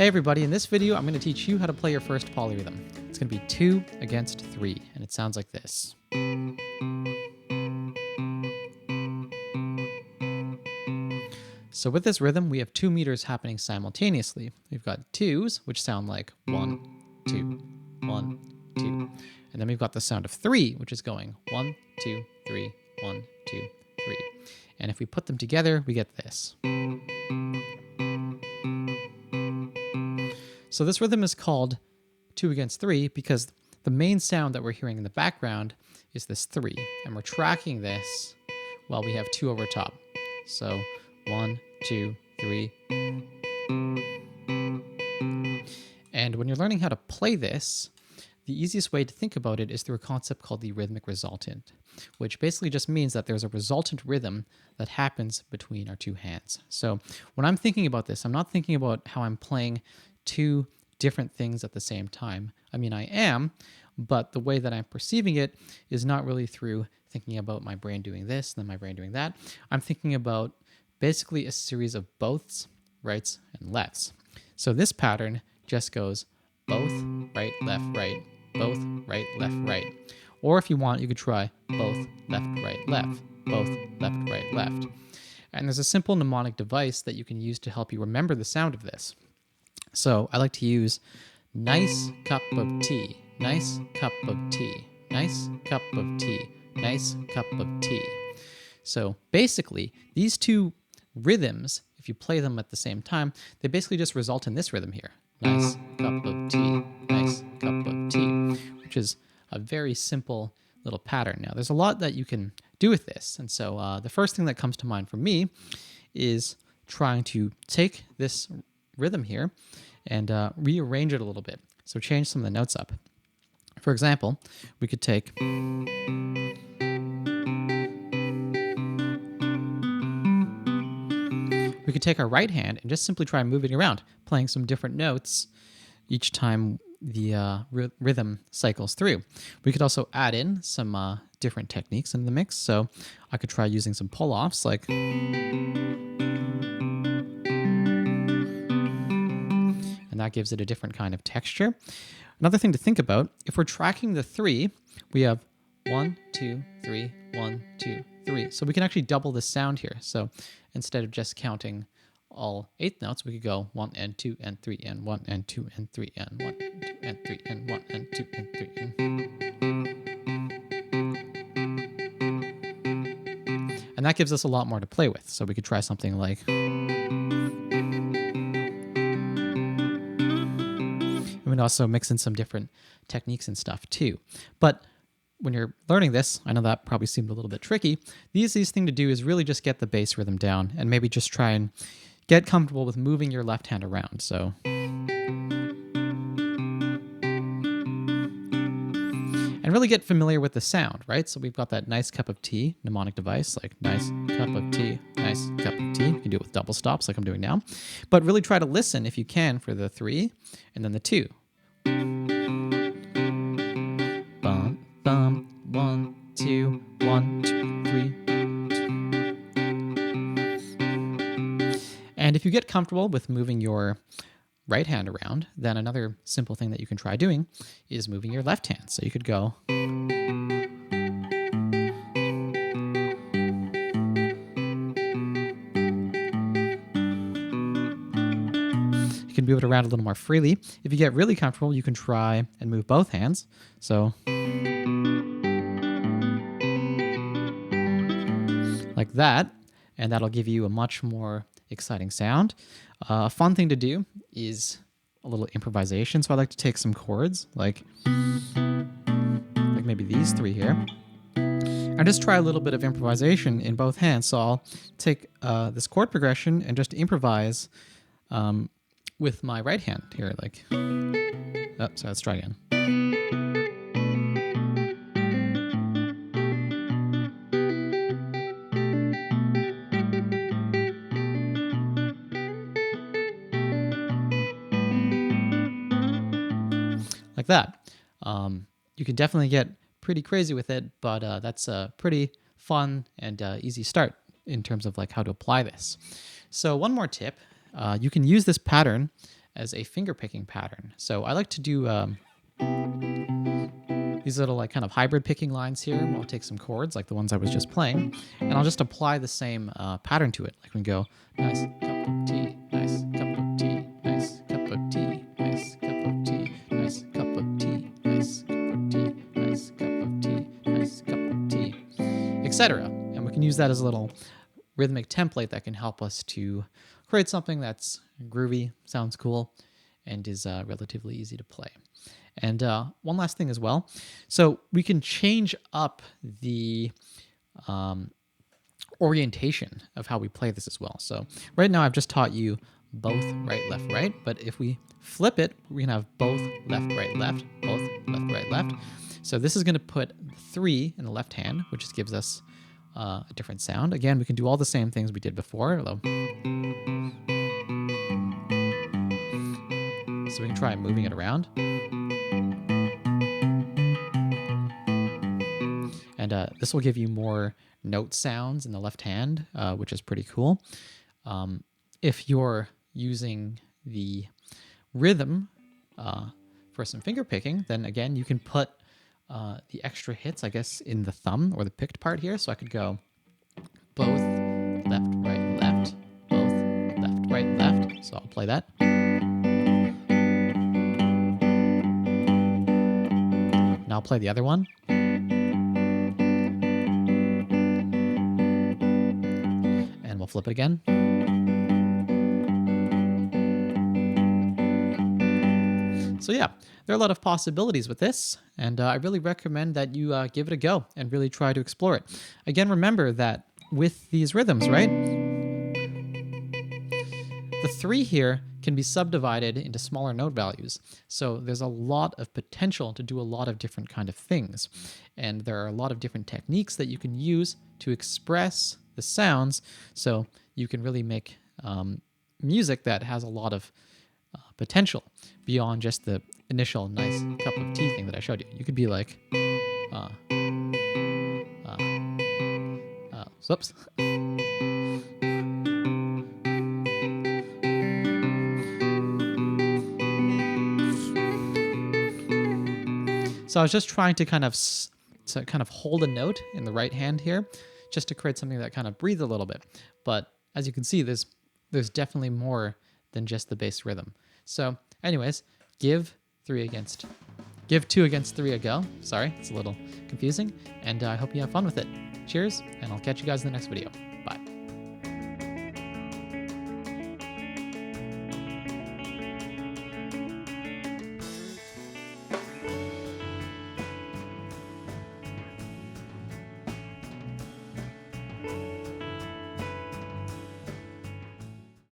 Hey everybody, in this video I'm going to teach you how to play your first polyrhythm. It's going to be 2 against 3, and it sounds like this. So with this rhythm, we have 2 meters happening simultaneously. We've got 2s, which sound like 1, 2, 1, 2. And then we've got the sound of 3, which is going 1, 2, 3, 1, 2, 3. And if we put them together, we get this. So this rhythm is called 2 against 3 because the main sound that we're hearing in the background is this 3. And we're tracking this while we have 2 over top. So 1, 2, 3. And when you're learning how to play this, the easiest way to think about it is through a concept called the rhythmic resultant, which basically just means that there's a resultant rhythm that happens between our 2 hands. So when I'm thinking about this, I'm not thinking about how I'm playing 2 different things at the same time. I mean, I am, but the way that I'm perceiving it is not really through thinking about my brain doing this, then my brain doing that. I'm thinking about basically a series of boths, rights, and lefts. So this pattern just goes both, right, left, right, both, right, left, right. Or if you want, you could try both, left, right, left, both, left, right, left. And there's a simple mnemonic device that you can use to help you remember the sound of this. So I like to use nice cup of tea, nice cup of tea, nice cup of tea, nice cup of tea. So basically, these 2 rhythms, if you play them at the same time, they basically just result in this rhythm here. Nice cup of tea, nice cup of tea, which is a very simple little pattern. Now, there's a lot that you can do with this. And so the first thing that comes to mind for me is trying to take this rhythm here and rearrange it a little bit. So change some of the notes up. For example, we could take our right hand and just simply try moving around, playing some different notes each time the rhythm cycles through. We could also add in some different techniques in the mix. So I could try using some pull-offs like... and that gives it a different kind of texture. Another thing to think about, if we're tracking the 3, we have 1, 2, 3, 1, 2, 3. So we can actually double the sound here. So instead of just counting all 8 notes, we could go 1 and 2 and 3 and 1 and 2 and 3 and 1 and 2 and 3 and 1 and 2 and 3 and that gives us a lot more to play with. So we could try something like... we can also mix in some different techniques and stuff too. But when you're learning this, I know that probably seemed a little bit tricky. The easiest thing to do is really just get the bass rhythm down and maybe just try and get comfortable with moving your left hand around. So, and really get familiar with the sound, right? So we've got that nice cup of tea mnemonic device, like nice cup of tea, nice cup of tea. You can do it with double stops like I'm doing now. But really try to listen if you can for the 3 and then the 2. Bum, bum, 1, 2, 1, 2, 3. And if you get comfortable with moving your right hand around, then another simple thing that you can try doing is moving your left hand. So you could go... you can move it around a little more freely. If you get really comfortable, you can try and move both hands. So like that, and that'll give you a much more exciting sound. A fun thing to do is a little improvisation. So I like to take some chords, like maybe these 3 here, and just try a little bit of improvisation in both hands. So I'll take this chord progression and just improvise with my right hand here, like... oh, sorry, let's try again. Like that. You can definitely get pretty crazy with it, but that's a pretty fun and easy start in terms of like how to apply this. So one more tip, you can use this pattern as a finger picking pattern. So I like to do these little like kind of hybrid picking lines here. I'll take some chords like the ones I was just playing, and I'll just apply the same pattern to it. Like we go, nice cup of tea, nice cup of tea, nice cup of tea, nice cup of tea, nice cup of tea, nice cup of tea, nice cup of tea, nice cup of tea, etc. And we can use that as a little rhythmic template that can help us to create something that's groovy, sounds cool, and is relatively easy to play. And one last thing as well. So we can change up the orientation of how we play this as well. So right now I've just taught you both right, left, right. But if we flip it, we can have both left, right, left, both left, right, left. So this is going to put 3 in the left hand, which just gives us a different sound. Again, we can do all the same things we did before. So we can try moving it around. And this will give you more note sounds in the left hand, which is pretty cool. If you're using the rhythm for some finger picking, then again, you can put the extra hits, I guess, in the thumb or the picked part here. So I could go both left, right, left, both left, right, left. So I'll play that. Now I'll play the other one. And we'll flip it again. So yeah, there are a lot of possibilities with this, and I really recommend that you give it a go and really try to explore it. Again, remember that with these rhythms, right? The 3 here can be subdivided into smaller note values. So there's a lot of potential to do a lot of different kind of things. And there are a lot of different techniques that you can use to express the sounds. So you can really make music that has a lot of potential beyond just the initial nice cup of tea thing that I showed you. You could be like, whoops. So I was just trying to kind of hold a note in the right hand here, just to create something that kind of breathes a little bit. But as you can see, there's definitely more than just the bass rhythm. So anyways, give 2 against 3 a go. Sorry, it's a little confusing. And I hope you have fun with it. Cheers, and I'll catch you guys in the next video.